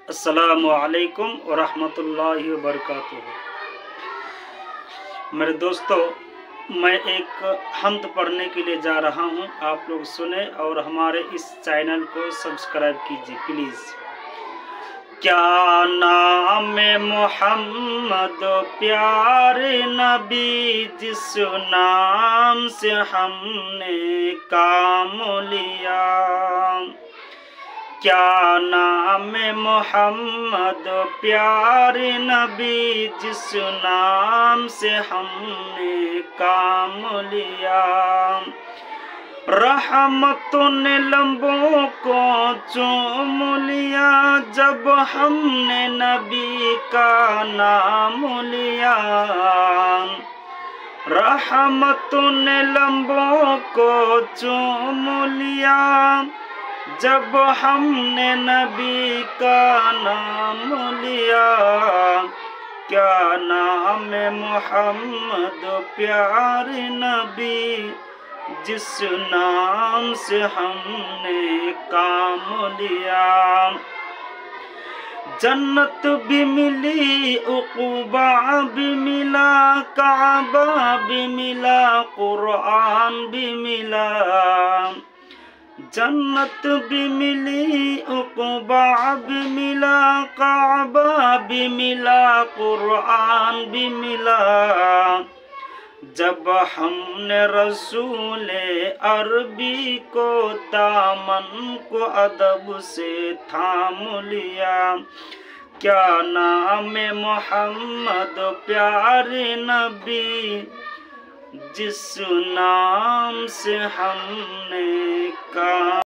अस्सलामु अलैकुम व रहमतुल्लाहि व बरकातुहू। मेरे दोस्तों, मैं एक हम्द पढ़ने के लिए जा रहा हूँ। आप लोग सुने और हमारे इस चैनल को सब्सक्राइब कीजिए प्लीज़। क्या नाम मोहम्मद प्यारे नबी, जिस नाम से हमने काम लिया। क्या नाम मोहम्मद प्यारे नबी, जिस नाम से हमने काम लिया। रहमतों ने लंबों को चूम लिया, जब हमने नबी का नाम लिया। रहमतों ने लंबों को चूम लिया, जब हमने नबी का नाम लिया। क्या नाम मोहम्मद प्यारे नबी, जिस नाम से हमने काम लिया। जन्नत भी मिली, उक़बा भी मिला, काबा भी मिला, कुरान भी मिला। जन्नत भी मिली, उक़बा भी मिला, काबा भी मिला, कुरान भी मिला। जब हमने रसूले अरबी को दामन को अदब से थाम लिया। क्या नाम मोहम्मद प्यारे नबी, जिस नाम से हमने काम